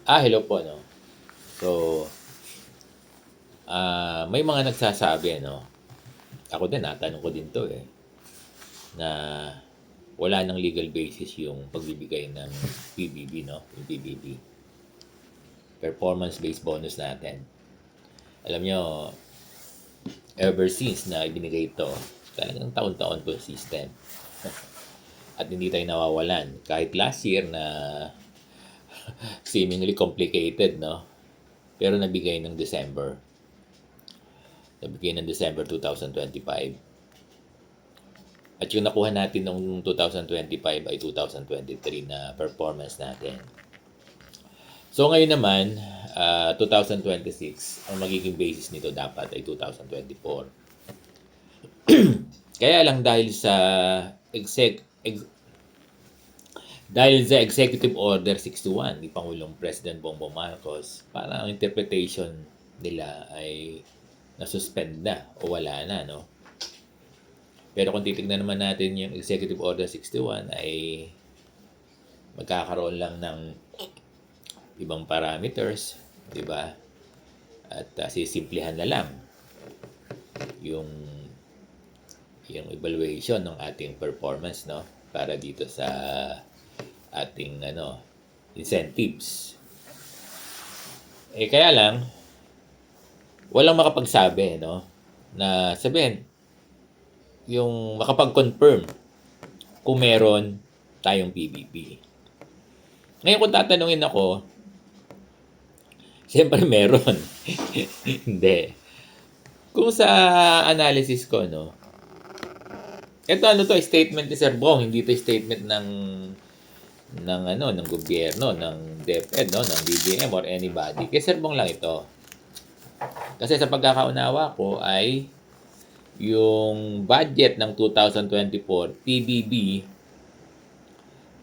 Hello po, no? So, may mga nagsasabi, no? Ako din, natanong ko din to eh, na wala ng legal basis yung pagbibigay ng PBB, no? Yung PBB. Performance-based bonus natin. Alam nyo, ever since na ibinigay ito, talagang taon-taon po yung system. At hindi tayo nawawalan. Kahit last year na seemingly complicated, no? Pero nabigay ng December. Nabigay ng December 2025. At yung nakuha natin noong 2025 ay 2023 na performance natin. So ngayon naman, 2026, ang magiging basis nito dapat ay 2024. Kaya lang dahil sa Executive Order 61 ni Pangulong President Bongbong Marcos, parang ang interpretation nila ay nasuspend na o wala na, no? Pero kung titignan naman natin yung Executive Order 61 ay magkakaroon lang ng ibang parameters, di ba? At sisimplihan na lang yung evaluation ng ating performance, no? Para dito sa ating incentives. Kaya lang walang makapagsabi, no? Na sabihin yung makapag-confirm kung meron tayong PBB. Ngayon kung tatanungin ako, siyempre meron. Hindi. Kung sa analysis ko, no, ito statement ni Sir Bong, hindi ito statement ng gobyerno, ng DepEd, no, ng BBM or anybody. Kay Sir Bong lang ito. Kasi sa pagkakaunawa ko ay yung budget ng 2024 PBB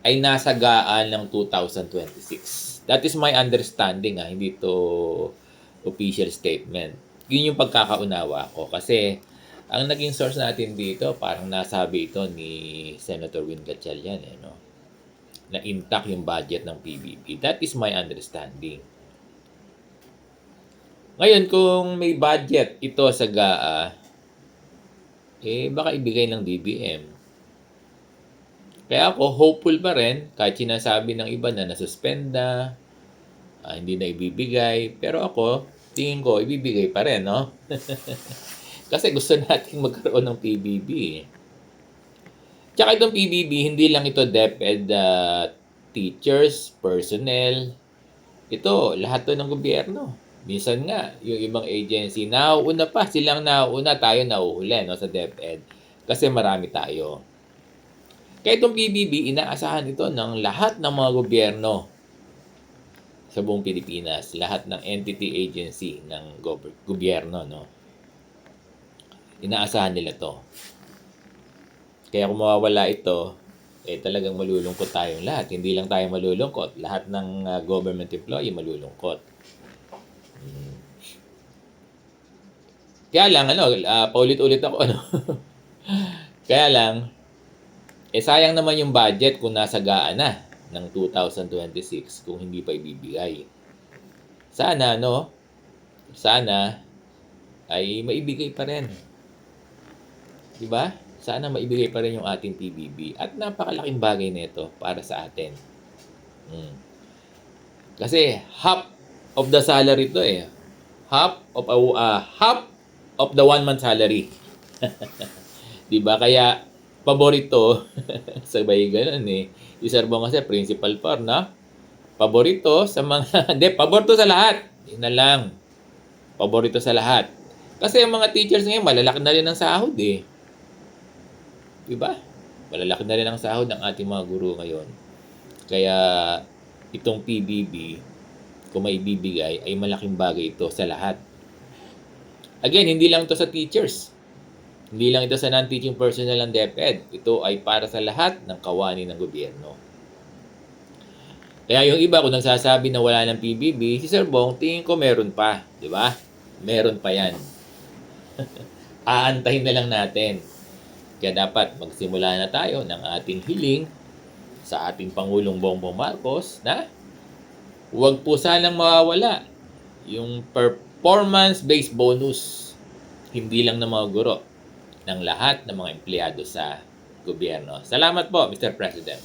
ay nasagaan ng 2026. That is my understanding, hindi to official statement. Yun yung pagkakaunawa ko kasi ang naging source natin dito parang nasabi ito ni Senator Win Gatchalian, no? Na intact yung budget ng PBB. That is my understanding. Ngayon, kung may budget ito sa GAA, baka ibigay ng DBM. Kaya ako, hopeful pa rin, kahit sinasabi ng iba na nasuspend na, hindi na ibibigay. Pero ako, tingin ko, ibibigay pa rin, no? Kasi gusto natin magkaroon ng PBB. Tsaka itong PBB, hindi lang ito DepEd teachers, personnel. Ito, lahat to ng gobyerno. Minsan nga, yung ibang agency, nauuna pa. Silang nauuna, tayo nauhuli, no, sa DepEd. Kasi marami tayo. Kaya itong PBB, inaasahan ito ng lahat ng mga gobyerno sa buong Pilipinas. Lahat ng entity agency ng gobyerno, no? Inaasahan nila to. Kaya kung mawawala ito, talagang malulungkot tayong lahat. Hindi lang tayo malulungkot. Lahat ng government employee malulungkot. Kaya lang, paulit-ulit ako, Kaya lang, sayang naman yung budget kung nasagaan na ng 2026 kung hindi pa ibibigay. Sana, Sana ay maibigay pa rin. Diba? Sana maibigay pa rin yung ating PBB. At napakalaking bagay nito para sa atin. Kasi half of the salary to half of the 1 month salary. 'Di ba? Kaya paborito sabay ganoon Yung Sir Bong kasi principal par na. Paborito sa mga paborito sa lahat. Yun na lang. Paborito sa lahat. Kasi yung mga teachers ngayon malalaki na rin ang sahod 'Di ba? Malalaki na rin ang sahod ng ating mga guro ngayon. Kaya itong PBB kung may ibibigay ay malaking bagay ito sa lahat. Again, hindi lang ito sa teachers. Hindi lang ito sa non-teaching personnel ng DepEd. Ito ay para sa lahat ng kawani ng gobyerno. Kaya yung iba kung nagsasabi na wala ng PBB, si Sir Bong, tingin ko meron pa. Di ba? Meron pa yan. Aantayin na lang natin. Kaya dapat magsimula na tayo ng ating hiling sa ating Pangulong Bongbong Marcos na Huwag po sanang mawawala yung performance-based bonus, hindi lang ng mga guro, ng lahat ng mga empleyado sa gobyerno. Salamat po, Mr. President.